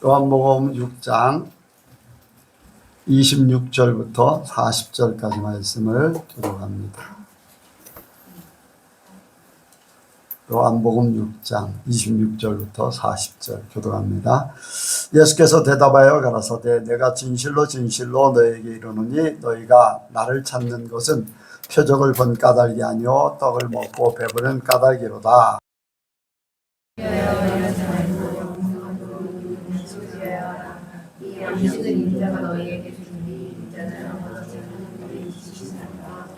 요한복음 6장 26절부터 40절까지 말씀을 교독합니다. 요한복음 6장 26절부터 40절 교독합니다. 예수께서 대답하여 가라사대 내가 진실로 진실로 너에게 이르노니 너희가 나를 찾는 것은 표적을 본 까닭이 아니요 떡을 먹고 배부른 까닭이로다.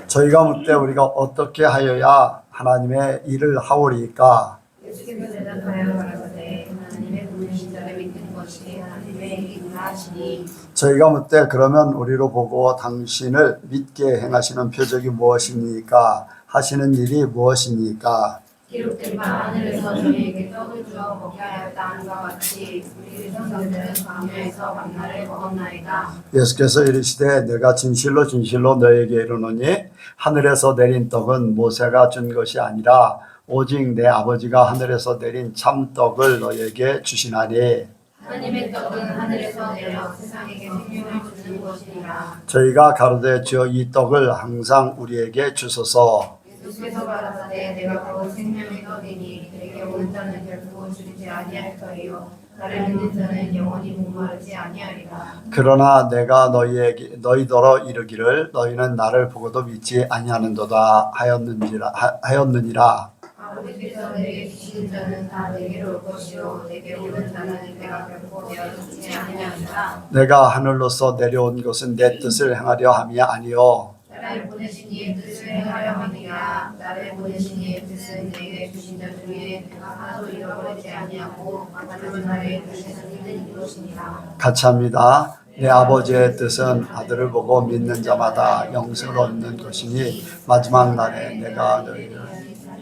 저희가 묻되 우리가 어떻게 하여야 하나님의 일을 하오리까? 예수께서 대답하여 가라사대 하나님의 보내신 자를 믿는 것이 하나님의 일이라 하시니 저희가 묻되 그러면 우리로 보고 당신을 믿게 행하시는 표적이 무엇입니까? 하시는 일이 무엇입니까? 기록된 바 하늘에서 저희에게 떡을 주어 먹게 하였다 함과 같이 우리 선생들은 광야에서 만나를 먹었나이다. 예수께서 이르시되 내가 진실로 진실로 너에게 이르노니 하늘에서 내린 떡은 모세가 준 것이 아니라 오직 내 아버지가 하늘에서 내린 참떡을 너에게 주시나니 하나님의 떡은 하늘에서 내려 세상에게 생명을 주는 것이니라. 저희가 가로되 주여 이 떡을 항상 우리에게 주소서. 예수께서 가라사대 내가 곧 생명의 떡이니 내게 오는 자는 결코 줄이지 아니할 터이요 나를 믿는 자는 영원히 목마르지 아니하리라. 그러나 내가 너희더러 이르기를 너희는 나를 보고도 믿지 아니하는도다 하였느니라. 아버지께서 내게 주시는 자는 다 내게로 올 것이요 내게 오는 자는 내가 결코 내어주지 아니하리라. 내가 하늘로서 내려온 것은 내 뜻을 행하려 함이 아니요 나를 보내신 이의 뜻을 행하려 함이라. 나를 보내신 이의 뜻은 내게 주신 자 중에 내가 하나도 잃어버리지 아니하고 마지막 날에 주시는 일은 이것이니라. 같이 합니다. 내 아버지의 뜻은 아들을 보고 믿는 자마다 영생을 얻는 것이니 마지막 날에 내가 너희를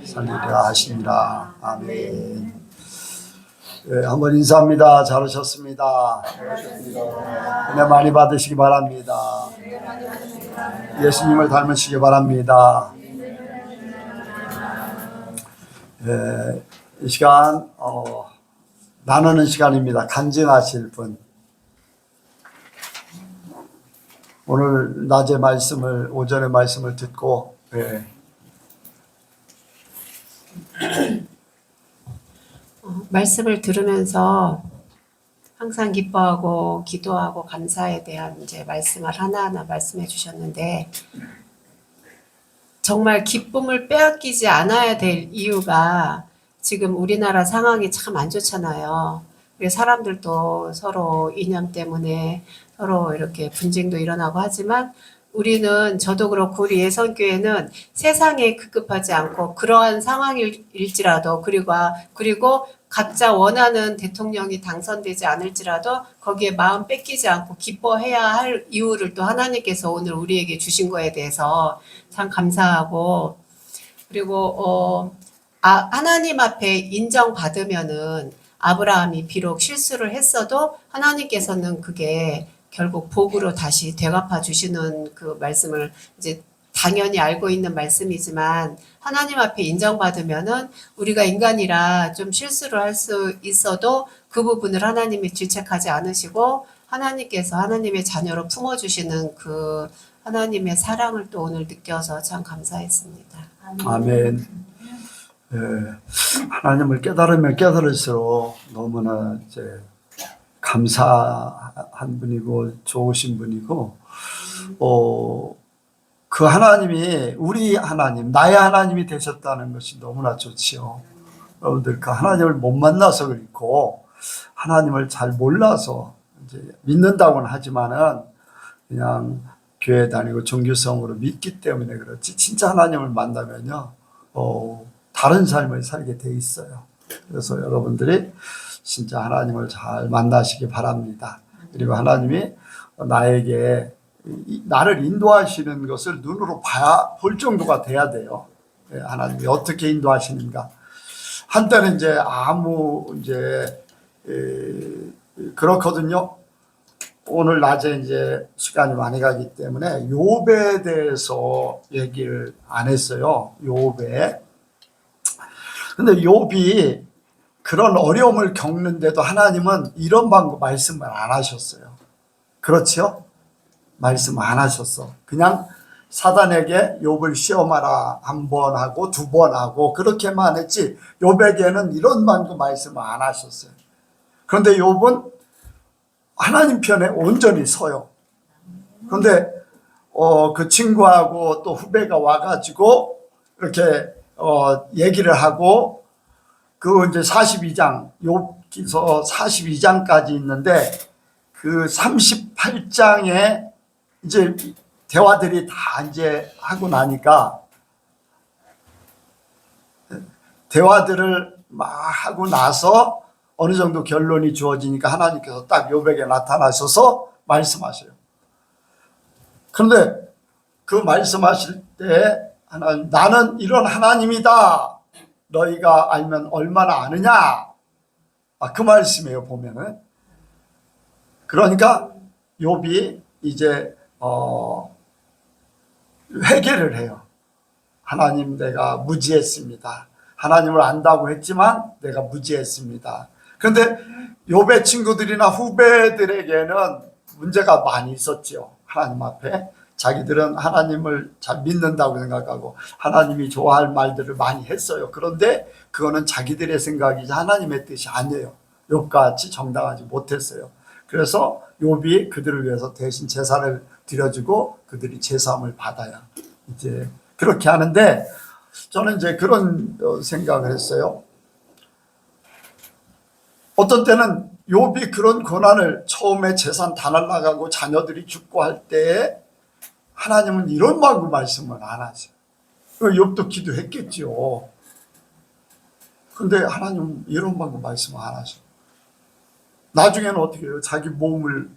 살리리라 하시니라. 아멘. 네, 한번 인사합니다. 잘 오셨습니다. 은혜 많이 받으시기 바랍니다. 예수님을 닮으시기 바랍니다. 네, 이 시간 나누는 시간입니다. 간증하실 분. 오늘 낮에 오전에 말씀을 듣고 말씀을 들으면서 항상 기뻐하고 기도하고 감사에 대한 이제 말씀을 하나하나 말씀해 주셨는데 정말 기쁨을 빼앗기지 않아야 될 이유가 지금 우리나라 상황이 참 안 좋잖아요. 사람들도 서로 이념 때문에 서로 이렇게 분쟁도 일어나고 하지만 우리는 저도 그렇고 우리 예선교회는 세상에 급급하지 않고 그러한 상황일지라도 그리고 각자 원하는 대통령이 당선되지 않을지라도 거기에 마음 뺏기지 않고 기뻐해야 할 이유를 또 하나님께서 오늘 우리에게 주신 거에 대해서 참 감사하고 그리고 하나님 앞에 인정받으면은 아브라함이 비록 실수를 했어도 하나님께서는 그게 결국 복으로 다시 되갚아 주시는 그 말씀을 이제 당연히 알고 있는 말씀이지만 하나님 앞에 인정받으면은 우리가 인간이라 좀 실수를 할 수 있어도 그 부분을 하나님이 질책하지 않으시고 하나님께서 하나님의 자녀로 품어주시는 그 하나님의 사랑을 또 오늘 느껴서 참 감사했습니다. 아멘. 예, 하나님을 깨달으면 깨달을수록 너무나 이제 감사한 분이고 좋으신 분이고 그 하나님이 우리 하나님, 나의 하나님이 되셨다는 것이 너무나 좋지요. 여러분들 그 하나님을 못 만나서 그렇고 하나님을 잘 몰라서 이제 믿는다고는 하지만은 그냥 교회 다니고 종교성으로 믿기 때문에 그렇지 진짜 하나님을 만나면요 다른 삶을 살게 돼 있어요. 그래서 여러분들이 진짜 하나님을 잘 만나시기 바랍니다. 그리고 하나님이 나를 인도하시는 것을 눈으로 볼 정도가 돼야 돼요. 하나님이 어떻게 인도하시는가. 한때는 그렇거든요. 오늘 낮에 이제 시간이 많이 가기 때문에 욥에 대해서 얘기를 안 했어요. 욥에. 근데 욥이 그런 어려움을 겪는데도 하나님은 이런 방법 말씀을 안 하셨어요. 그렇죠? 말씀 안 하셨어. 그냥 사단에게 욥을 시험하라 한 번 하고 두 번 하고 그렇게만 했지 욥에게는 이런 방법 말씀을 안 하셨어요. 그런데 욥은 하나님 편에 온전히 서요. 그런데 그 친구하고 또 후배가 와가지고 이렇게 얘기를 하고 그 이제 42장 욥기서 42장까지 있는데 그 38장에 이제 대화들이 다 이제 하고 나니까 대화들을 막 하고 나서 어느 정도 결론이 주어지니까 하나님께서 딱 욥에게 나타나셔서 말씀하셔요. 그런데 그 말씀하실 때 하나님, 나는 이런 하나님이다. 너희가 알면 얼마나 아느냐. 그 말씀이에요, 보면은. 그러니까 욥이 이제 회개를 해요. 하나님, 내가 무지했습니다. 하나님을 안다고 했지만 내가 무지했습니다. 그런데 욥의 친구들이나 후배들에게는 문제가 많이 있었죠. 하나님 앞에 자기들은 하나님을 잘 믿는다고 생각하고 하나님이 좋아할 말들을 많이 했어요. 그런데 그거는 자기들의 생각이지 하나님의 뜻이 아니에요. 욥같이 정당하지 못했어요. 그래서 욥이 그들을 위해서 대신 제사를 드려주고 그들이 제사함을 받아야 이제 그렇게 하는데, 저는 이제 그런 생각을 했어요. 어떤 때는 욥이 그런 고난을 처음에 재산 다 날라가고 자녀들이 죽고 할 때에 하나님은 이런 방법 말씀을 안 하세요. 욥도 기도했겠죠. 근데 하나님은 이런 방법 말씀을 안 하셔. 나중에는 어떻게 해요? 자기 몸을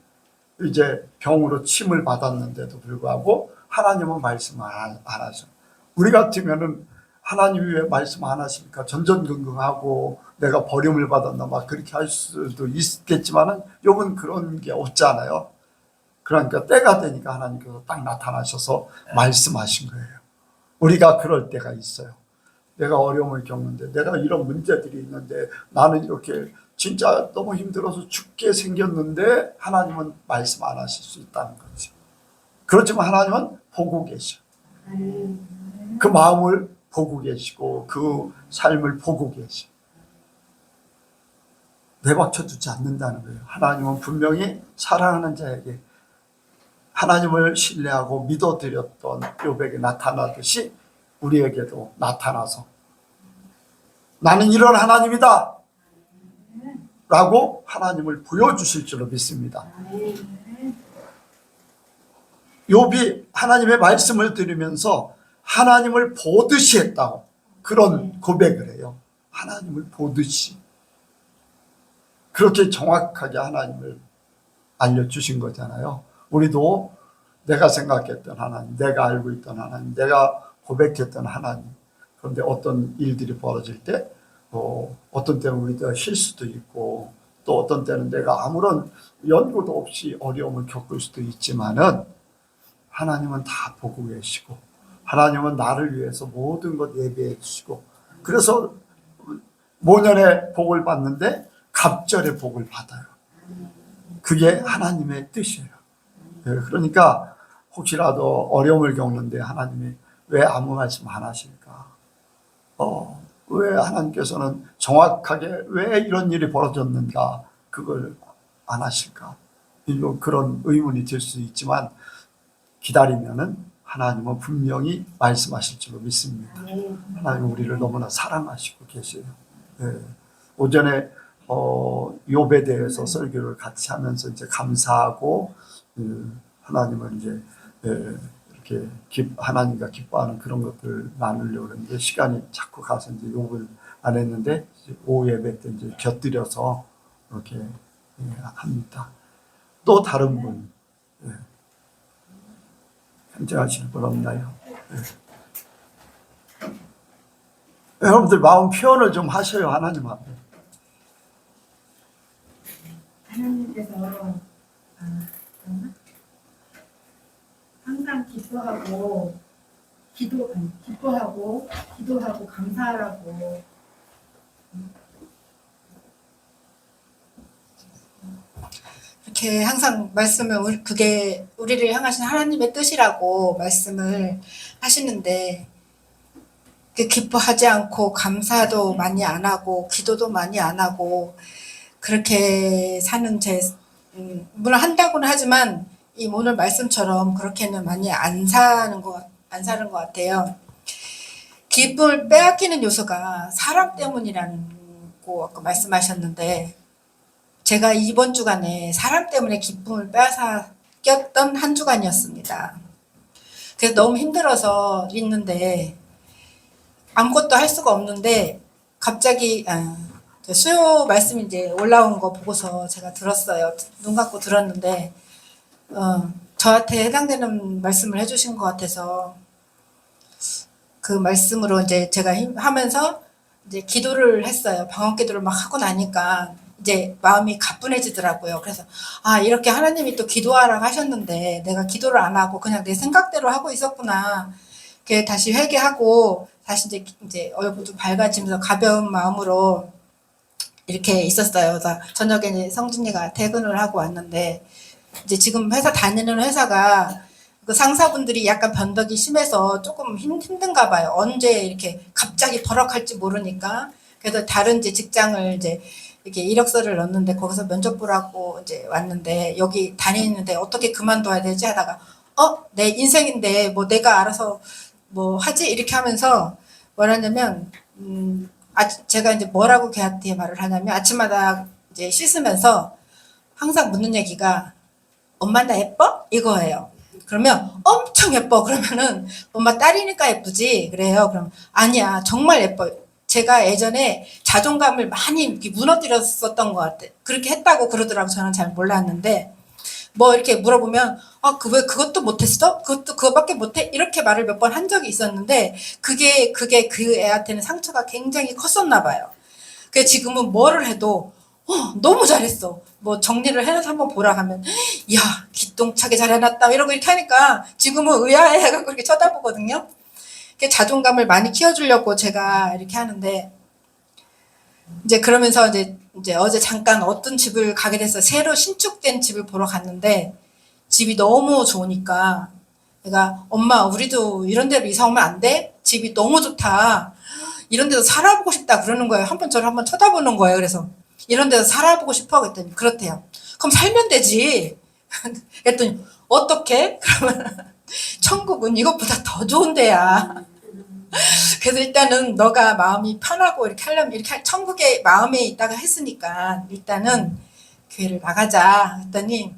이제 병으로 침을 받았는데도 불구하고 하나님은 말씀을 안 하셔. 우리 같으면은 하나님이 왜 말씀 안 하십니까? 전전긍긍하고 내가 버림을 받았나 막 그렇게 할 수도 있겠지만은 욥은 그런 게 없잖아요. 그러니까 때가 되니까 하나님께서 딱 나타나셔서 말씀하신 거예요. 우리가 그럴 때가 있어요. 내가 어려움을 겪는데, 내가 이런 문제들이 있는데, 나는 이렇게 진짜 너무 힘들어서 죽게 생겼는데 하나님은 말씀 안 하실 수 있다는 거죠. 그렇지만 하나님은 보고 계셔. 그 마음을 보고 계시고 그 삶을 보고 계셔. 내박쳐 두지 않는다는 거예요. 하나님은 분명히 사랑하는 자에게 하나님을 신뢰하고 믿어드렸던 욥에게 나타나듯이 우리에게도 나타나서 나는 이런 하나님이다 라고 하나님을 보여주실 줄로 믿습니다. 욥이 하나님의 말씀을 들으면서 하나님을 보듯이 했다고 그런 고백을 해요. 하나님을 보듯이. 그렇게 정확하게 하나님을 알려주신 거잖아요. 우리도 내가 생각했던 하나님, 내가 알고 있던 하나님, 내가 고백했던 하나님. 그런데 어떤 일들이 벌어질 때 어떤 때는 우리가 실수도 있고 또 어떤 때는 내가 아무런 연고도 없이 어려움을 겪을 수도 있지만은 하나님은 다 보고 계시고 하나님은 나를 위해서 모든 것 예비해 주시고 그래서 모년에 복을 받는데 갑절의 복을 받아요. 그게 하나님의 뜻이에요. 그러니까 혹시라도 어려움을 겪는데 하나님이 왜 아무 말씀 안 하실까? 왜 하나님께서는 정확하게 왜 이런 일이 벌어졌는가? 그걸 안 하실까? 그런 의문이 들 수 있지만 기다리면은 하나님은 분명히 말씀하실 줄로 믿습니다. 하나님 우리를 너무나 사랑하시고 계세요. 오전에 욥에 대해서 설교를 같이 하면서 이제 감사하고 하나님을 이제 이렇게 하나님과 기뻐하는 그런 것들 나누려고 했는데 시간이 자꾸 가서 이제 욥을 안 했는데 오후 예배 때 이제 곁들여서 이렇게 합니다. 또 다른 분 현재하실 분 없나요? 여러분들 마음 표현을 좀 하셔요. 하나님 앞에. 하나님께서 항상 기뻐하고 기도하고 감사하라고 이렇게 항상 말씀을 그게 우리를 향하신 하나님의 뜻이라고 말씀을 하시는데 그 기뻐하지 않고 감사도 많이 안 하고 기도도 많이 안 하고 그렇게 사는 물론 한다고는 하지만 이 오늘 말씀처럼 그렇게는 많이 안 사는 것 같아요. 기쁨을 빼앗기는 요소가 사람 때문이라고 아까 말씀하셨는데 제가 이번 주간에 사람 때문에 기쁨을 빼앗겼던 한 주간이었습니다. 그래서 너무 힘들어서 있는데 아무것도 할 수가 없는데 갑자기 수요 말씀이 이제 올라온 거 보고서 제가 들었어요. 눈 감고 들었는데 저한테 해당되는 말씀을 해주신 것 같아서 그 말씀으로 이제 제가 하면서 이제 기도를 했어요. 방언 기도를 막 하고 나니까 이제 마음이 가뿐해지더라고요. 그래서 이렇게 하나님이 또 기도하라고 하셨는데 내가 기도를 안 하고 그냥 내 생각대로 하고 있었구나. 그게 다시 회개하고 다시 이제 얼굴도 밝아지면서 가벼운 마음으로 이렇게 있었어요. 그래서 저녁에 이제 성진이가 퇴근을 하고 왔는데 이제 지금 다니는 회사가 그 상사분들이 약간 변덕이 심해서 조금 힘든가 봐요. 언제 이렇게 갑자기 버럭할지 모르니까. 그래서 다른 이제 직장을 이제 이렇게 이력서를 넣었는데 거기서 면접 보라고 이제 왔는데 여기 다니는데 어떻게 그만둬야 되지 하다가 내 인생인데 뭐 내가 알아서 뭐 하지 이렇게 하면서 뭐라냐면 제가 이제 뭐라고 걔한테 말을 하냐면 아침마다 이제 씻으면서 항상 묻는 얘기가 엄마 나 예뻐? 이거예요. 그러면 엄청 예뻐. 그러면은 엄마 딸이니까 예쁘지. 그래요. 그럼 아니야. 정말 예뻐. 제가 예전에 자존감을 많이 이렇게 무너뜨렸었던 것 같아. 그렇게 했다고 그러더라고. 저는 잘 몰랐는데 뭐 이렇게 물어보면 왜 그것도 못했어? 그거밖에 못해? 이렇게 말을 몇 번 한 적이 있었는데 그게 그 애한테는 상처가 굉장히 컸었나 봐요. 그래서 지금은 뭐를 해도 너무 잘했어. 뭐 정리를 해놔서 한번 보라 하면 야 기똥차게 잘해놨다 이러고 이렇게 하니까 지금은 의아해가지고 이렇게 쳐다보거든요. 자존감을 많이 키워주려고 제가 이렇게 하는데 이제 그러면서 이제 어제 잠깐 어떤 집을 가게 돼서 새로 신축된 집을 보러 갔는데 집이 너무 좋으니까 내가 엄마 우리도 이런 데로 이사 오면 안 돼? 집이 너무 좋다. 이런 데서 살아보고 싶다 그러는 거예요. 저를 한번 쳐다보는 거예요. 그래서 이런 데서 살아보고 싶어 그랬더니 그렇대요. 그럼 살면 되지. 그랬더니 어떻게? 그러면 천국은 이것보다 더 좋은 데야. 그래서 일단은 너가 마음이 편하고 이렇게 하려면 이렇게 천국에 마음에 있다가 했으니까 일단은 교회를 나가자 했더니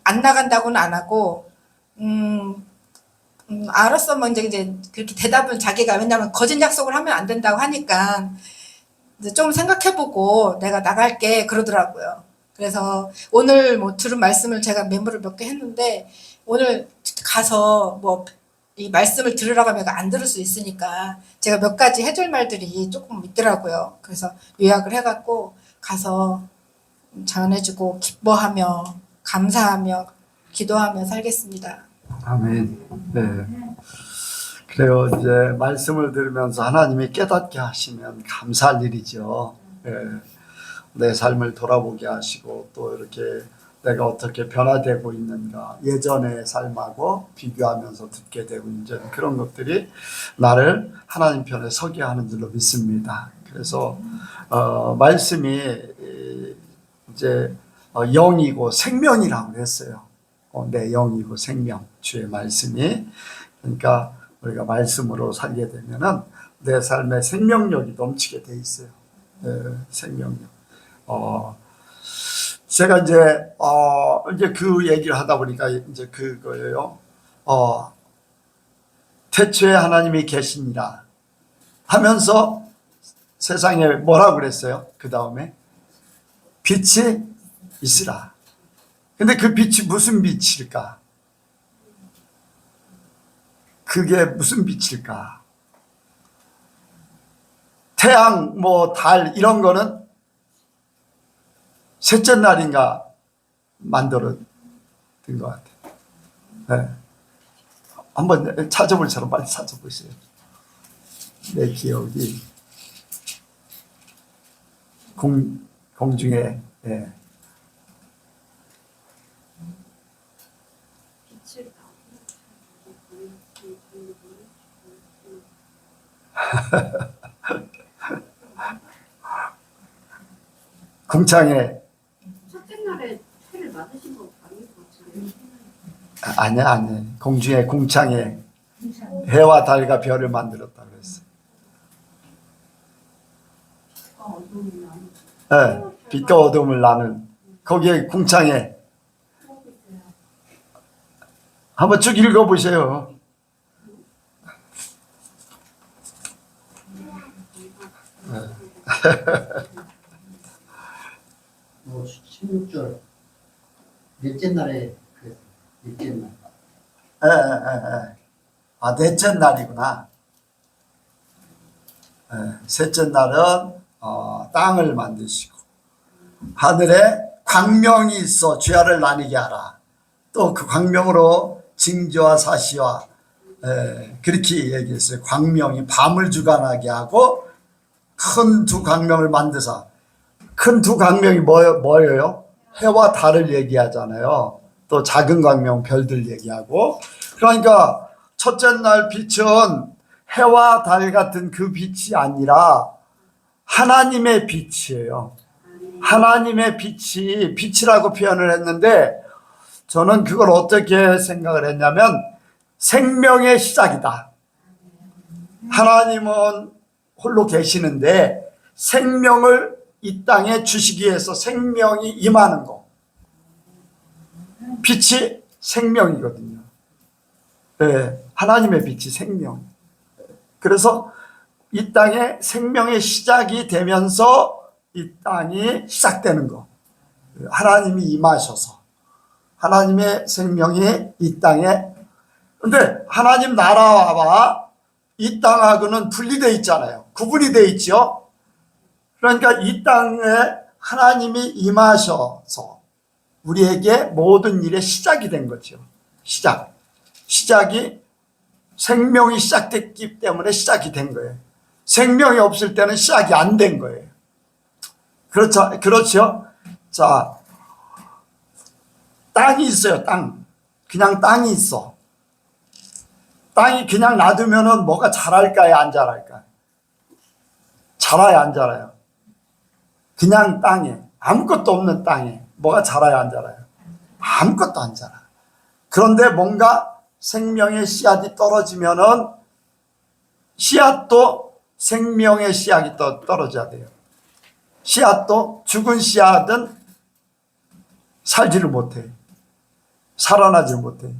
안 나간다고는 안 하고 알았어 뭐 이제 그렇게 대답을 자기가 왜냐면 거짓 약속을 하면 안 된다고 하니까 이제 좀 생각해보고 내가 나갈게 그러더라고요. 그래서 오늘 뭐 들은 말씀을 제가 메모를 몇 개 했는데 오늘 가서 뭐 이 말씀을 들으라고 하면 안 들을 수 있으니까 제가 몇 가지 해줄 말들이 조금 있더라고요. 그래서 요약을 해갖고 가서 전해주고 기뻐하며 감사하며 기도하며 살겠습니다. 아멘. 네. 그래요. 이제 말씀을 들으면서 하나님이 깨닫게 하시면 감사할 일이죠. 예. 내 삶을 돌아보게 하시고 또 이렇게 내가 어떻게 변화되고 있는가 예전의 삶하고 비교하면서 듣게 되고 이제 그런 것들이 나를 하나님 편에 서게 하는 줄로 믿습니다. 그래서 말씀이 이제 영이고 생명이라고 했어요. 내 영이고 생명 주의 말씀이 그러니까 우리가 말씀으로 살게 되면은 내 삶에 생명력이 넘치게 돼 있어요. 생명력. 제가 이제 그 얘기를 하다 보니까 이제 그거예요. 태초에 하나님이 계시니라 하면서 세상에 뭐라고 그랬어요? 그 다음에 빛이 있으라. 근데 그 빛이 무슨 빛일까? 그게 무슨 빛일까? 태양, 뭐 달 이런 거는 셋째 날인가 만들어진 것 같아요. 네. 한번 찾아볼 사람 빨리 찾아보세요. 내 기억이 공중에 궁창에 첫째 날에 회를 맞으신 거 아닌 것 같은데. 아니야. 공중에 궁창에 해와 달과 별을 만들었다고 했어. 네, 빛과 어둠을 나눈 거기에 궁창에 한번 쭉 읽어보세요. 뭐 16절 넷째 날에 그랬어. 넷째 날. 아, 넷째 날이구나. 셋째 날은 땅을 만드시고 하늘에 광명이 있어 주야를 나뉘게 하라. 또 그 광명으로 징조와 사시와 그렇게 얘기했어요. 광명이 밤을 주관하게 하고 큰 두 광명을 만드사. 큰 두 광명이 뭐예요? 해와 달을 얘기하잖아요. 또 작은 광명 별들 얘기하고. 그러니까 첫째 날 빛은 해와 달 같은 그 빛이 아니라 하나님의 빛이에요. 하나님의 빛이 빛이라고 표현을 했는데 저는 그걸 어떻게 생각을 했냐면 생명의 시작이다. 하나님은 홀로 계시는데 생명을 이 땅에 주시기 위해서 생명이 임하는 거. 빛이 생명이거든요. 네, 하나님의 빛이 생명. 그래서 이 땅에 생명의 시작이 되면서 이 땅이 시작되는 거. 하나님이 임하셔서 하나님의 생명이 이 땅에. 근데 하나님 나라와 이 땅하고는 분리되어 있잖아요. 구분이 되어 있죠. 그러니까 이 땅에 하나님이 임하셔서 우리에게 모든 일의 시작이 된 거죠. 시작이 생명이 시작됐기 때문에 시작이 된 거예요. 생명이 없을 때는 시작이 안 된 거예요. 그렇죠? 자, 땅이 있어요. 그냥 땅이 있어. 땅이 그냥 놔두면은 뭐가 자랄까요? 안 자랄까요? 자라요? 안 자라요? 그냥 땅에, 아무것도 없는 땅에 뭐가 자라요? 안 자라요? 아무것도 안 자라. 그런데 뭔가 생명의 씨앗이 떨어지면은 씨앗도 생명의 씨앗이 떨어져야 돼요. 씨앗도 죽은 씨앗은 살지를 못해. 살아나지 못해.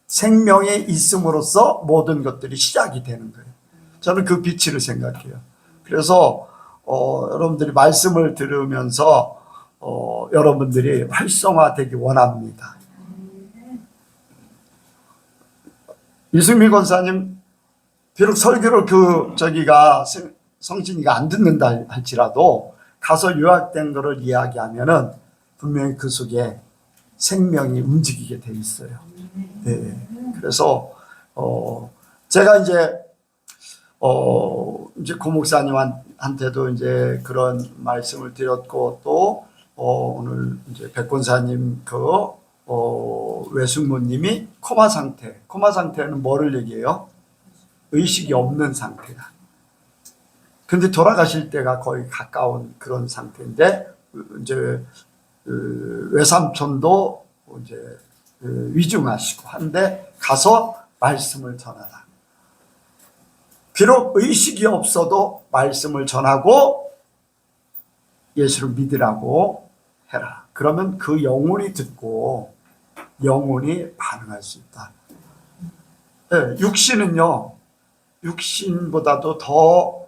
생명에 있음으로써 모든 것들이 시작이 되는 거예요. 저는 그 빛을 생각해요. 그래서 여러분들이 말씀을 들으면서 여러분들이 활성화되기 원합니다. 이승미 권사님 비록 설교를 저기가 성진이가 안 듣는다 할지라도 가서 요약된 거를 이야기하면은 분명히 그 속에 생명이 움직이게 돼 있어요. 네. 그래서 제가 이제 고 목사님한테도 이제 그런 말씀을 드렸고 또 오늘 이제 백 권사님 외숙모님이 코마 상태는 뭐를 얘기해요? 의식이 없는 상태다. 근데 돌아가실 때가 거의 가까운 그런 상태인데 이제 외삼촌도 이제 위중하시고 한데 가서 말씀을 전하라. 비록 의식이 없어도 말씀을 전하고 예수를 믿으라고 해라. 그러면 그 영혼이 듣고 영혼이 반응할 수 있다. 네, 육신보다도 더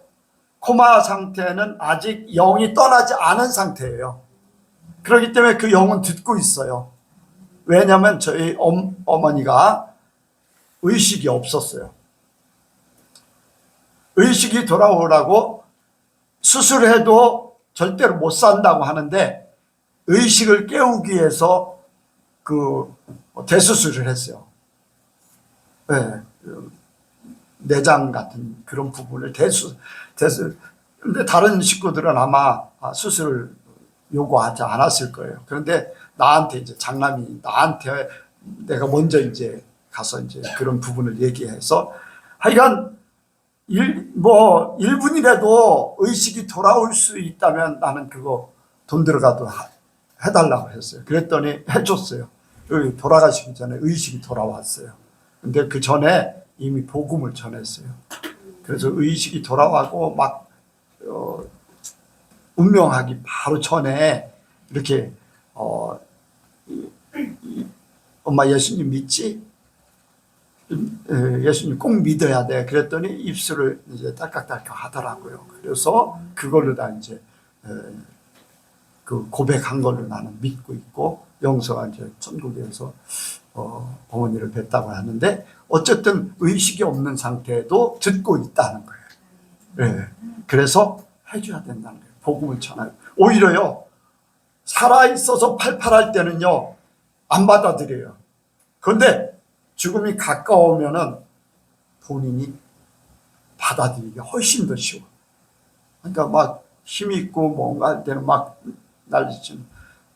코마 상태는 아직 영이 떠나지 않은 상태예요. 그렇기 때문에 그 영은 듣고 있어요. 왜냐하면 저희 어머니가 의식이 없었어요. 의식이 돌아오라고 수술해도 절대로 못 산다고 하는데 의식을 깨우기 위해서 대수술을 했어요. 네, 내장 같은 그런 부분을 근데 다른 식구들은 아마 수술을 요구하지 않았을 거예요. 그런데 나한테 이제 장남이 나한테 내가 먼저 이제 가서 이제 그런 부분을 얘기해서 하여간 1분이라도 의식이 돌아올 수 있다면 나는 그거 돈 들어가도 해달라고 했어요. 그랬더니 해줬어요. 돌아가시기 전에 의식이 돌아왔어요. 근데 그 전에 이미 복음을 전했어요. 그래서 의식이 돌아가고 막 운명하기 바로 전에 이렇게 엄마 예수님 믿지? 예수님 꼭 믿어야 돼. 그랬더니 입술을 이제 딸깍딸깍 하더라고요. 그래서 그걸로 다 이제 그 고백한 걸로 나는 믿고 있고, 영서가 이제 천국에서 어머니를 뵀다고 하는데 어쨌든 의식이 없는 상태에도 듣고 있다는 거예요. 네. 그래서 해줘야 된다는 거예요. 복음을 전하요. 오히려요, 살아있어서 팔팔할 때는요 안 받아들여요. 그런데 죽음이 가까우면은 본인이 받아들이기 훨씬 더 쉬워. 그러니까 막 힘 있고 뭔가 할 때는 막 난리치는,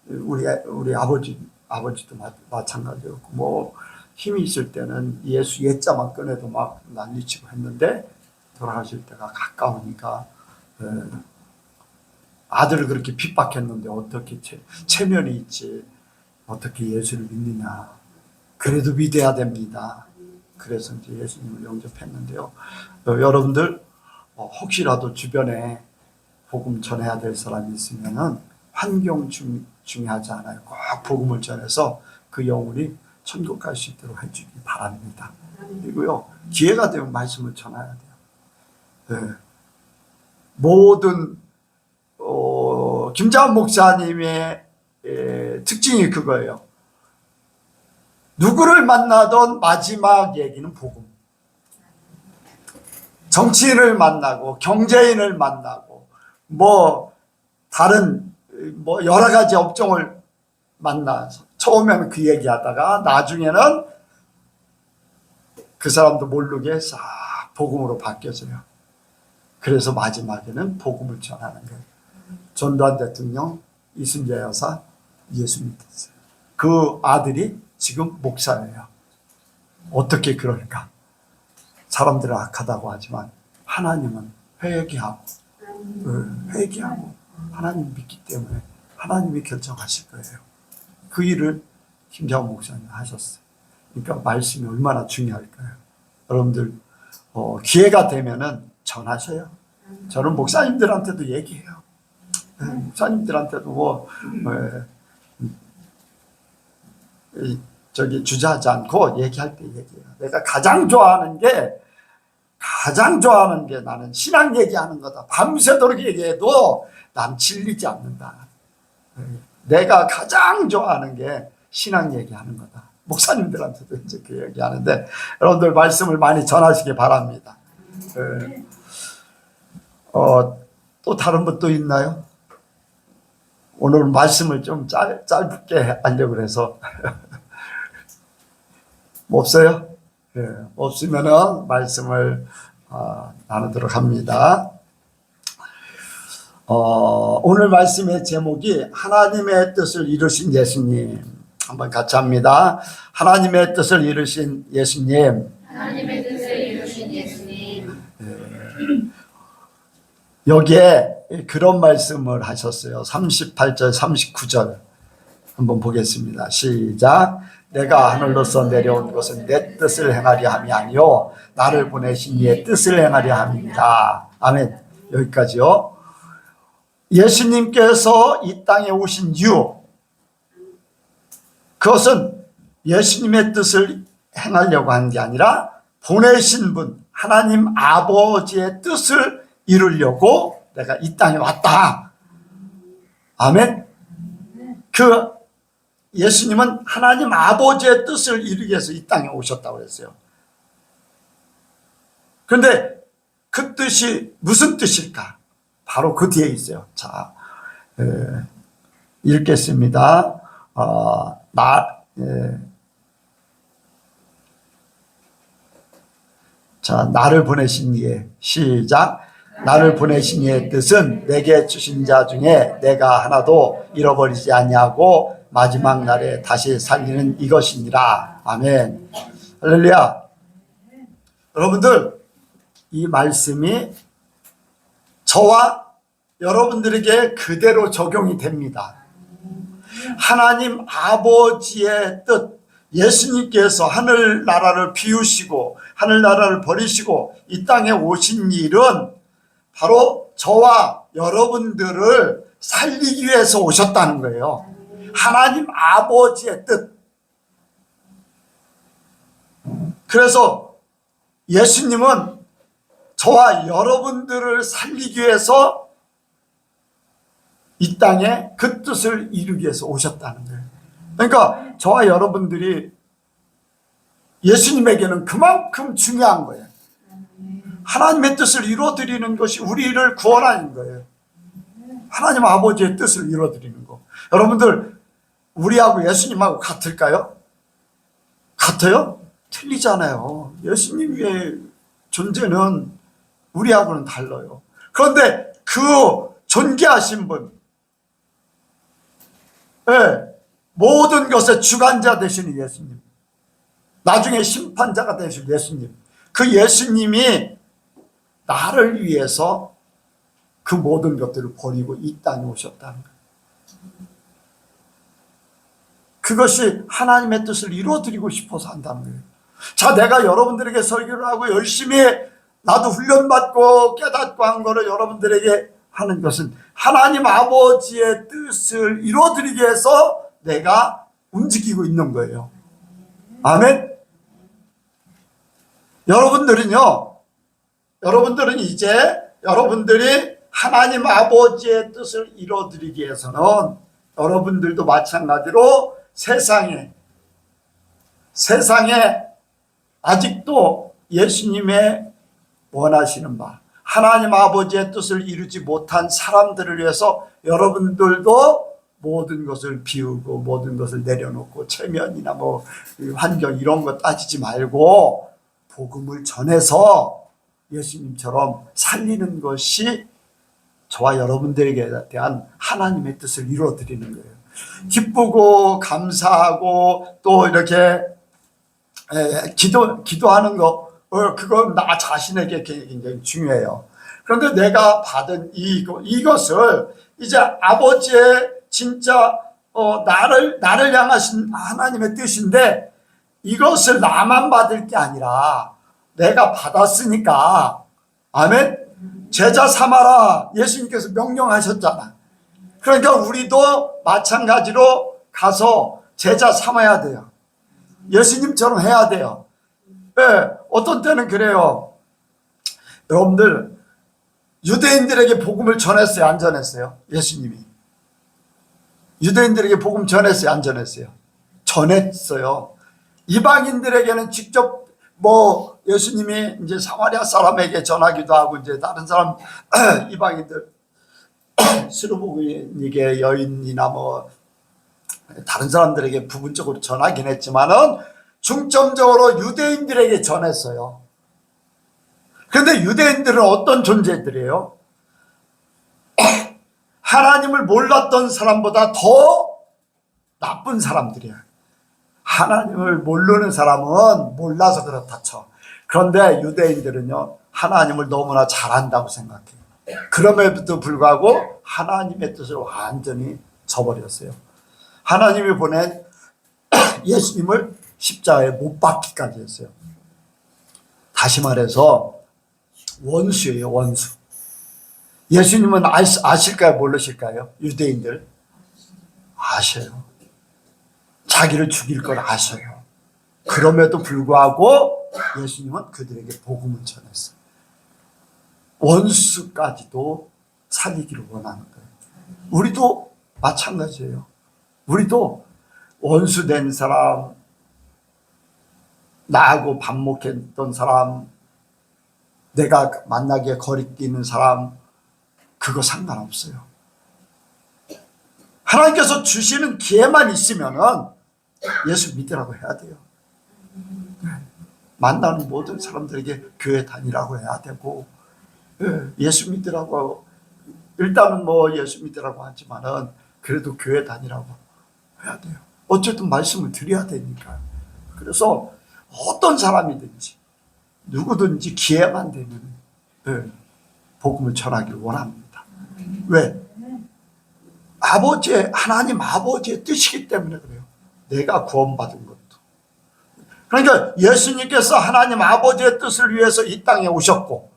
우리 아버지도 마찬가지였고, 뭐 힘이 있을 때는 예수 예자만 꺼내도 막 난리치고 했는데 돌아가실 때가 가까우니까 아들을 그렇게 핍박했는데 어떻게 체면이 있지 어떻게 예수를 믿느냐. 그래도 믿어야 됩니다. 그래서 이제 예수님을 영접했는데요. 여러분들 혹시라도 주변에 복음 전해야 될 사람이 있으면은 환경 중요하지 않아요. 꼭 복음을 전해서 그 영혼이 천국 갈 수 있도록 해주기 바랍니다. 그리고요, 기회가 되면 말씀을 전해야 돼요. 네. 모든 김자원 목사님의 특징이 그거예요. 누구를 만나던 마지막 얘기는 복음. 정치인을 만나고 경제인을 만나고 뭐 다른 뭐 여러 가지 업종을 만나서 처음에는 그 얘기하다가 나중에는 그 사람도 모르게 싹 복음으로 바뀌어져요. 그래서 마지막에는 복음을 전하는 거예요. 전두환 대통령, 이순재 여사 예수 믿었어요. 그 아들이 지금 목사예요. 어떻게 그럴까? 사람들은 악하다고 하지만 하나님은 회개하고 하나님 믿기 때문에 하나님이 결정하실 거예요. 그 일을 김자원 목사님 하셨어요. 그러니까 말씀이 얼마나 중요할까요? 여러분들 기회가 되면은 전하셔요. 저는 목사님들한테도 얘기해요. 목사님들한테도 주저하지 않고 얘기할 때 얘기해요. 내가 가장 좋아하는 게 나는 신앙 얘기하는 거다. 밤새도록 얘기해도 난 질리지 않는다. 내가 가장 좋아하는 게 신앙 얘기하는 거다. 목사님들한테도 이제 그 얘기하는데 여러분들 말씀을 많이 전하시기 바랍니다. 또 다른 것도 있나요? 오늘 말씀을 좀 짧게 하려고 해서 없어요? 없으면은 말씀을 나누도록 합니다. 오늘 말씀의 제목이 하나님의 뜻을 이루신 예수님. 한번 같이 합니다. 하나님의 뜻을 이루신 예수님. 하나님의 뜻을 이루신 예수님. 여기에 그런 말씀을 하셨어요. 38절 39절 한번 보겠습니다. 시작. 내가 하늘로서 내려온 것은 내 뜻을 행하려 함이 아니요 나를 보내신 이의 뜻을 행하려 함이니라. 아멘. 여기까지요. 예수님께서 이 땅에 오신 이유, 그것은 예수님의 뜻을 행하려고 한 게 아니라 보내신 분 하나님 아버지의 뜻을 이루려고 내가 이 땅에 왔다. 아멘. 그 예수님은 하나님 아버지의 뜻을 이루기 위해서 이 땅에 오셨다고 했어요. 그런데 그 뜻이 무슨 뜻일까? 바로 그 뒤에 있어요. 자, 읽겠습니다. 자, 나를 보내신 이의 시작. 나를 보내신 이의 뜻은 내게 주신 자 중에 내가 하나도 잃어버리지 아니하고 마지막 날에 다시 살리는 이것이니라. 아멘. 할렐루야. 여러분들, 이 말씀이 저와 여러분들에게 그대로 적용이 됩니다. 하나님 아버지의 뜻, 예수님께서 하늘나라를 비우시고 하늘나라를 버리시고 이 땅에 오신 일은 바로 저와 여러분들을 살리기 위해서 오셨다는 거예요. 하나님 아버지의 뜻. 그래서 예수님은 저와 여러분들을 살리기 위해서 이 땅에 그 뜻을 이루기 위해서 오셨다는 거예요. 그러니까 저와 여러분들이 예수님에게는 그만큼 중요한 거예요. 하나님의 뜻을 이루어드리는 것이 우리를 구원하는 거예요. 하나님 아버지의 뜻을 이루어드리는 거. 여러분들, 우리하고 예수님하고 같을까요? 같아요? 틀리잖아요. 예수님의 존재는 우리하고는 달라요. 그런데 그 존귀하신 분, 모든 것의 주관자 되시는 예수님, 나중에 심판자가 되실 예수님, 그 예수님이 나를 위해서 그 모든 것들을 버리고 이 땅에 오셨다는 거예요. 그것이 하나님의 뜻을 이루어드리고 싶어서 한다는 거예요. 자, 내가 여러분들에게 설교를 하고 열심히 나도 훈련받고 깨닫고 한 거를 여러분들에게 하는 것은 하나님 아버지의 뜻을 이루어드리기 위해서 내가 움직이고 있는 거예요. 아멘. 여러분들은 이제 여러분들이 하나님 아버지의 뜻을 이루어드리기 위해서는 여러분들도 마찬가지로 세상에 아직도 예수님의 원하시는 바, 하나님 아버지의 뜻을 이루지 못한 사람들을 위해서 여러분들도 모든 것을 비우고 모든 것을 내려놓고 체면이나 뭐 환경 이런 거 따지지 말고 복음을 전해서 예수님처럼 살리는 것이 저와 여러분들에게 대한 하나님의 뜻을 이루어드리는 거예요. 기쁘고 감사하고 또 이렇게 기도하는 거, 그건 나 자신에게 굉장히 중요해요. 그런데 내가 받은 이것을 이제 아버지의 진짜 나를 향하신 하나님의 뜻인데 이것을 나만 받을 게 아니라 내가 받았으니까, 아멘, 제자 삼아라 예수님께서 명령하셨잖아. 그러니까 우리도 마찬가지로 가서 제자 삼아야 돼요. 예수님처럼 해야 돼요. 어떤 때는 그래요. 여러분들, 유대인들에게 복음을 전했어요, 안 전했어요? 예수님이 유대인들에게 복음 전했어요, 안 전했어요? 전했어요. 이방인들에게는 직접 예수님이 이제 사마리아 사람에게 전하기도 하고 이제 다른 사람 이방인들 스루보니게 여인이나 다른 사람들에게 부분적으로 전하긴 했지만은 중점적으로 유대인들에게 전했어요. 그런데 유대인들은 어떤 존재들이에요? 하나님을 몰랐던 사람보다 더 나쁜 사람들이야. 하나님을 모르는 사람은 몰라서 그렇다 쳐. 그런데 유대인들은요, 하나님을 너무나 잘한다고 생각해요. 그럼에도 불구하고 하나님의 뜻을 완전히 저버렸어요. 하나님이 보낸 예수님을 십자가에 못 박기까지 했어요. 다시 말해서 원수예요, 원수. 예수님은 아실까요, 모르실까요? 유대인들 아셔요. 자기를 죽일 걸 아셔요. 그럼에도 불구하고 예수님은 그들에게 복음을 전했어요. 원수까지도 살리기를 원하는 거예요. 우리도 마찬가지예요. 우리도 원수된 사람, 나하고 반목했던 사람, 내가 만나기에 거리끼는 사람, 그거 상관없어요. 하나님께서 주시는 기회만 있으면은 예수 믿으라고 해야 돼요. 만나는 모든 사람들에게 교회 다니라고 해야 되고, 예수 믿으라고, 일단은 예수 믿으라고 하지만은 그래도 교회 다니라고 해야 돼요. 어쨌든 말씀을 드려야 되니까. 그래서 어떤 사람이든지 누구든지 기회만 되면 복음을 전하기를 원합니다. 왜? 하나님 아버지의 뜻이기 때문에 그래요. 내가 구원받은 것도. 그러니까 예수님께서 하나님 아버지의 뜻을 위해서 이 땅에 오셨고,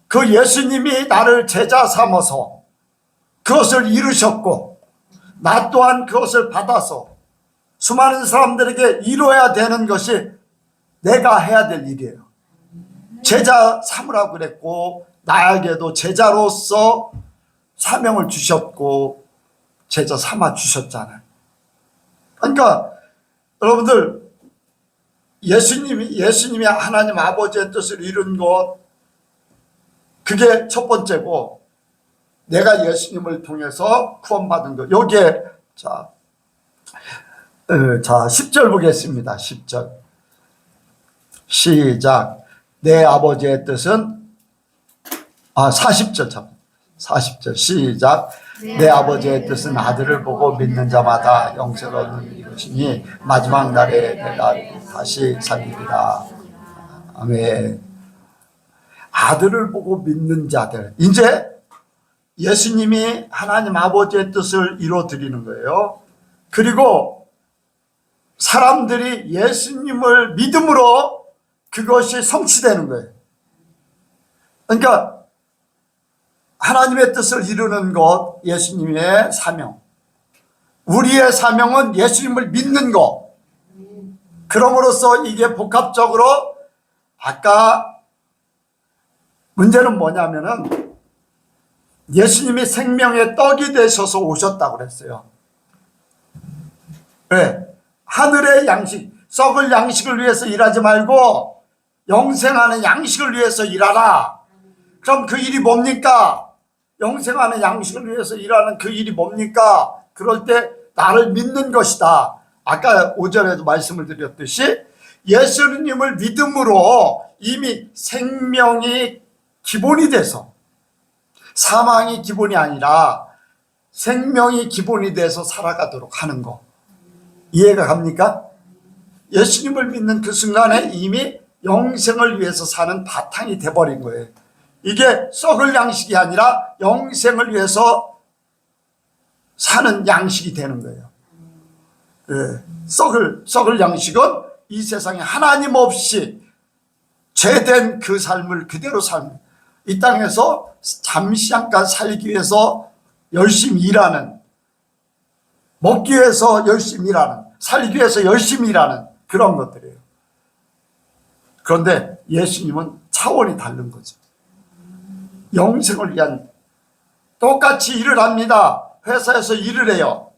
그 예수님이 나를 제자 삼아서 그것을 이루셨고, 나 또한 그것을 받아서 수많은 사람들에게 이루어야 되는 것이 내가 해야 될 일이에요. 제자 삼으라고 그랬고, 나에게도 제자로서 사명을 주셨고 제자 삼아 주셨잖아요. 그러니까 여러분들, 예수님이 하나님 아버지의 뜻을 이룬 것, 그게 첫 번째고, 내가 예수님을 통해서 구원받은 것. 여기에 자 10절 보겠습니다. 10절 시작. 내 아버지의 뜻은 40절 시작. 내 아버지의 뜻은 아들을 보고 믿는 자마다 영생을 얻는 이것이니 마지막 날에 내가 다시 살리리라. 아멘. 아들을 보고 믿는 자들, 이제 예수님이 하나님 아버지의 뜻을 이루어드리는 거예요. 그리고 사람들이 예수님을 믿음으로 그것이 성취되는 거예요. 그러니까 하나님의 뜻을 이루는 것, 예수님의 사명. 우리의 사명은 예수님을 믿는 것. 그럼으로써 이게 복합적으로, 아까 문제는 뭐냐면은 예수님이 생명의 떡이 되셔서 오셨다고 그랬어요. 왜? 하늘의 양식, 썩을 양식을 위해서 일하지 말고 영생하는 양식을 위해서 일하라. 그럼 그 일이 뭡니까? 영생하는 양식을 위해서 일하는 그 일이 뭡니까? 그럴 때 나를 믿는 것이다. 아까 5절에도 말씀을 드렸듯이 예수님을 믿음으로 이미 생명이 기본이 돼서, 사망이 기본이 아니라 생명이 기본이 돼서 살아가도록 하는 거. 이해가 갑니까? 예수님을 믿는 그 순간에 이미 영생을 위해서 사는 바탕이 돼버린 거예요. 이게 썩을 양식이 아니라 영생을 위해서 사는 양식이 되는 거예요. 썩을 양식은 이 세상에 하나님 없이 죄된 그 삶을 그대로 살는, 이 땅에서 잠시 잠깐 살기 위해서 열심히 일하는, 먹기 위해서 열심히 일하는, 살기 위해서 열심히 일하는 그런 것들이에요. 그런데 예수님은 차원이 다른 거죠. 영생을 위한, 똑같이 일을 합니다. 회사에서 일을 해요.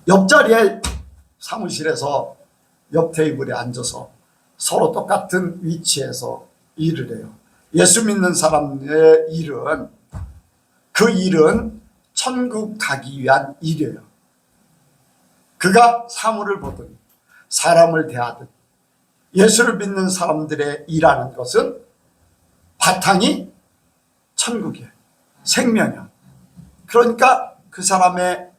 옆자리에 사무실에서 옆 테이블에 앉아서 서로 똑같은 위치에서 일을 해요. 예수 믿는 사람의 일은, 그 일은 천국 가기 위한 일이에요. 그가 사물을 보든 사람을 대하든 예수를 믿는 사람들의 일하는 것은 바탕이 천국이에요. 생명이에요. 그러니까 그 사람의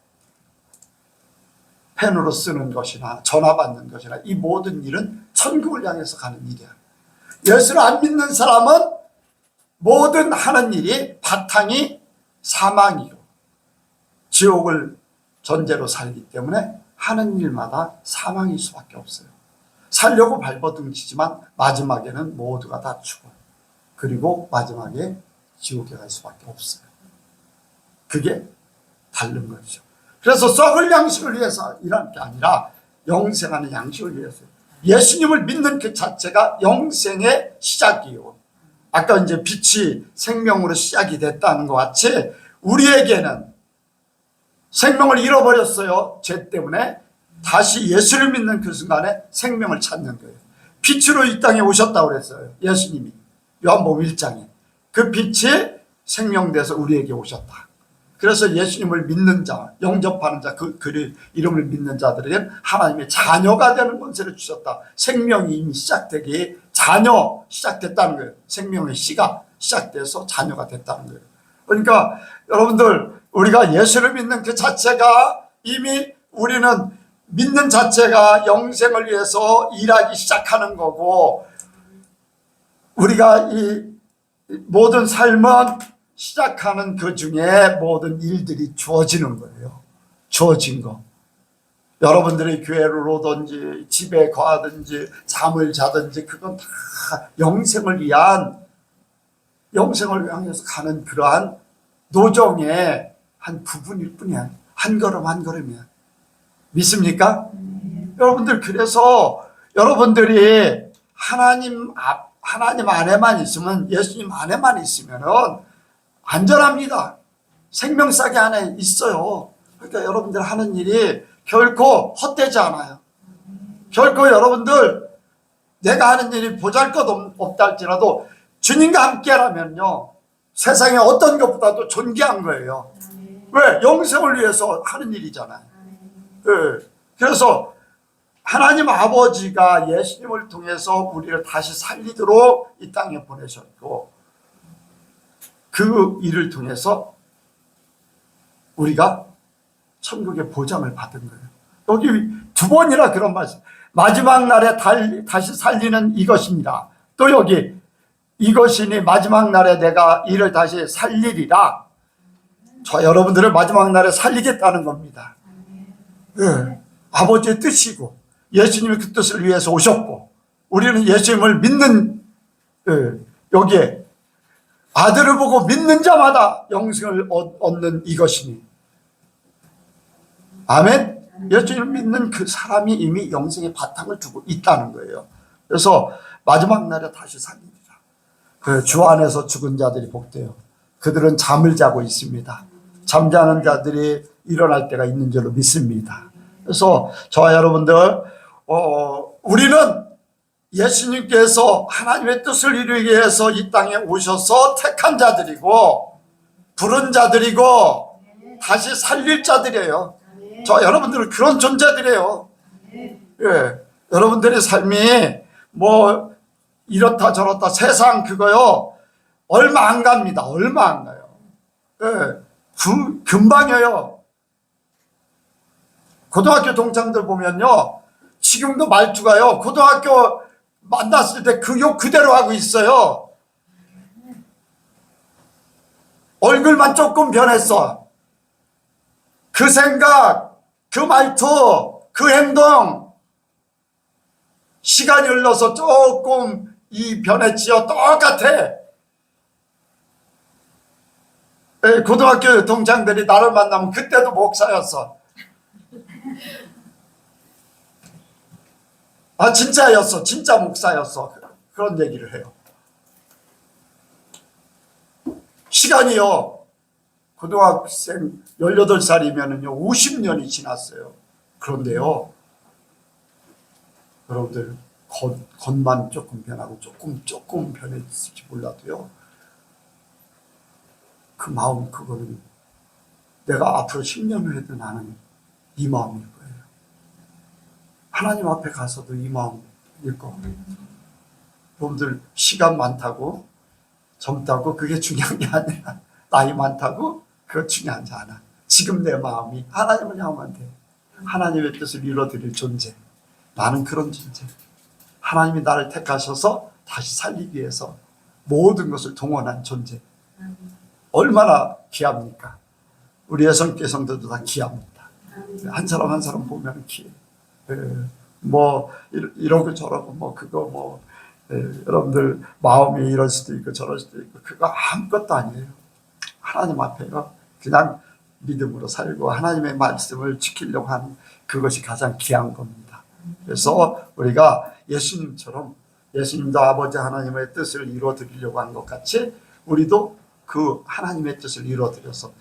펜으로 쓰는 것이나 전화 받는 것이나 이 모든 일은 천국을 향해서 가는 일이야. 예수를 안 믿는 사람은 모든 하는 일이 바탕이 사망이고 지옥을 전제로 살기 때문에 하는 일마다 사망일 수밖에 없어요. 살려고 발버둥치지만 마지막에는 모두가 다 죽어요. 그리고 마지막에 지옥에 갈 수밖에 없어요. 그게 다른 거죠. 그래서 썩을 양식을 위해서 일하는 게 아니라 영생하는 양식을 위해서, 예수님을 믿는 그 자체가 영생의 시작이에요. 아까 이제 빛이 생명으로 시작이 됐다는 것 같이 우리에게는 생명을 잃어버렸어요. 죄 때문에. 다시 예수를 믿는 그 순간에 생명을 찾는 거예요. 빛으로 이 땅에 오셨다고 그랬어요. 예수님이 요한복음 1장에 그 빛이 생명돼서 우리에게 오셨다. 그래서 예수님을 믿는 자, 영접하는 자, 그 이름을 믿는 자들에게는 하나님의 자녀가 되는 권세를 주셨다. 생명이 이미 시작되기, 자녀 시작됐다는 거예요. 생명의 씨가 시작돼서 자녀가 됐다는 거예요. 그러니까 여러분들, 우리가 예수를 믿는 그 자체가 이미 우리는 믿는 자체가 영생을 위해서 일하기 시작하는 거고, 우리가 이 모든 삶은 시작하는 그 중에 모든 일들이 주어지는 거예요. 주어진 거. 여러분들이 교회를 오든지 집에 가든지 잠을 자든지 그건 다 영생을 향해서 가는 그러한 노정의 한 부분일 뿐이야. 한 걸음 한 걸음이야. 믿습니까? 여러분들, 그래서 여러분들이 하나님 안에만 있으면, 예수님 안에만 있으면은 안전합니다. 생명싸게 안에 있어요. 그러니까 여러분들 하는 일이 결코 헛되지 않아요. 결코 여러분들 내가 하는 일이 보잘것없다 할지라도 주님과 함께라면요, 세상에 어떤 것보다도 존귀한 거예요. 왜? 영생을 위해서 하는 일이잖아요. 네. 그래서 하나님 아버지가 예수님을 통해서 우리를 다시 살리도록 이 땅에 보내셨고, 그 일을 통해서 우리가 천국의 보장을 받은 거예요. 여기 두 번이나 그런 말씀. 마지막 날에 다시 살리는 이것입니다. 또 여기 이것이니 마지막 날에 내가 이를 다시 살리리라. 저 여러분들을 마지막 날에 살리겠다는 겁니다. 네. 아버지의 뜻이고 예수님이 그 뜻을 위해서 오셨고, 우리는 예수님을 믿는, 여기에 아들을 보고 믿는 자마다 영생을 얻는 이것이니, 아멘. 예수님을 믿는 그 사람이 이미 영생의 바탕을 두고 있다는 거예요. 그래서 마지막 날에 다시 살리리라. 그 주 안에서 죽은 자들이 복돼요. 그들은 잠을 자고 있습니다. 잠자는 자들이 일어날 때가 있는 줄로 믿습니다. 그래서 저와 여러분들, 우리는 예수님께서 하나님의 뜻을 이루기 위해서 이 땅에 오셔서 택한 자들이고 부른 자들이고 다시 살릴 자들이에요. 저 여러분들은 그런 존재들이에요. 예, 여러분들의 삶이 뭐 이렇다 저렇다 세상 그거요 얼마 안 갑니다. 얼마 안 가요. 예, 금방이에요. 고등학교 동창들 보면요, 지금도 말투가요, 고등학교 만났을 때 그 욕 그대로 하고 있어요. 얼굴만 조금 변했어. 그 생각, 그 말투, 그 행동, 시간이 흘러서 조금 이 변했지요. 똑같아. 고등학교 동창들이 나를 만나면 그때도 목사였어. 아, 진짜였어. 진짜 목사였어. 그런 얘기를 해요. 시간이요, 고등학생 18살이면은요 50년이 지났어요. 그런데요, 여러분들 겉만 조금 변하고 조금 변했을지 몰라도요, 그 마음, 그거는 내가 앞으로 10년 후에도 나는 이 마음일 거예요. 하나님 앞에 가서도 이 마음일 거고. 여러분들 시간 많다고 젊다고 그게 중요한 게 아니라, 나이 많다고 그거 중요하지 않아. 지금 내 마음이 하나님을 향하면 돼. 하나님의 뜻을 이루어드릴 존재. 나는 그런 존재. 하나님이 나를 택하셔서 다시 살리기 위해서 모든 것을 동원한 존재. 얼마나 귀합니까? 우리 여성교 성도도 다 귀합니다. 한 사람 한 사람 보면 귀해. 뭐 이러고 저러고 뭐 그거 뭐 여러분들 마음이 이럴 수도 있고 저럴 수도 있고 그거 아무것도 아니에요. 하나님 앞에요, 그냥 믿음으로 살고 하나님의 말씀을 지키려고 하는 그것이 가장 귀한 겁니다. 그래서 우리가 예수님처럼, 예수님도 아버지 하나님의 뜻을 이루어드리려고 하는 것 같이 우리도 그 하나님의 뜻을 이루어드려서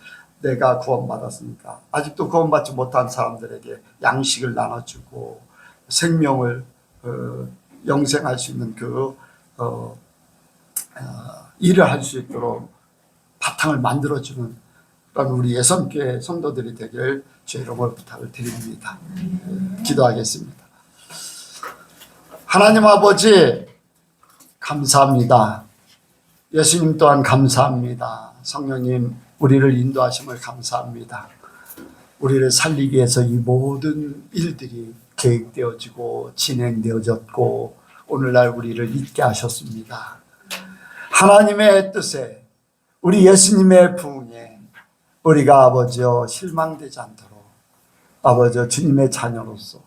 내가 구원받았으니까 아직도 구원받지 못한 사람들에게 양식을 나눠주고 생명을 영생할 수 있는 그 일을 할 수 있도록 바탕을 만들어주는 그런 우리 예선교회 성도들이 되길 주의 이름으로 부탁을 드립니다. 기도하겠습니다. 하나님 아버지 감사합니다. 예수님 또한 감사합니다. 성령님 우리를 인도하심을 감사합니다. 우리를 살리기 위해서 이 모든 일들이 계획되어지고 진행되어졌고 오늘날 우리를 있게 하셨습니다. 하나님의 뜻에 우리 예수님의 부흥에 우리가 아버지여 실망되지 않도록 아버지여 주님의 자녀로서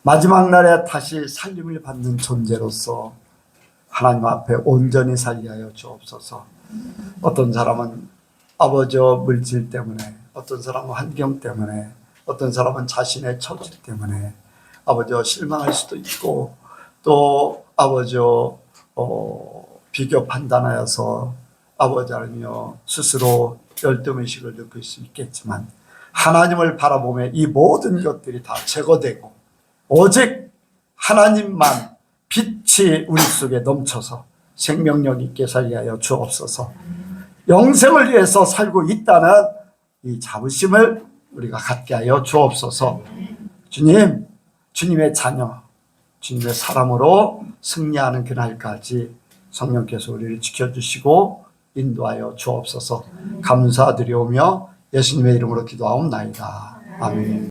마지막 날에 다시 살림을 받는 존재로서 하나님 앞에 온전히 살게 하여 주옵소서. 어떤 사람은 아버지여 물질 때문에, 어떤 사람은 환경 때문에, 어떤 사람은 자신의 처지 때문에 아버지여 실망할 수도 있고 또 아버지여 비교 판단하여서 아버지 하나님여 스스로 열등의식을 느낄 수 있겠지만 하나님을 바라보며 이 모든 것들이 다 제거되고 오직 하나님만 빛이 우리 속에 넘쳐서 생명력 있게 살게 하여 주옵소서. 영생을 위해서 살고 있다는 이 자부심을 우리가 갖게 하여 주옵소서. 주님, 주님의 자녀, 주님의 사람으로 승리하는 그날까지 성령께서 우리를 지켜주시고 인도하여 주옵소서. 감사드리오며 예수님의 이름으로 기도하옵나이다. 아멘.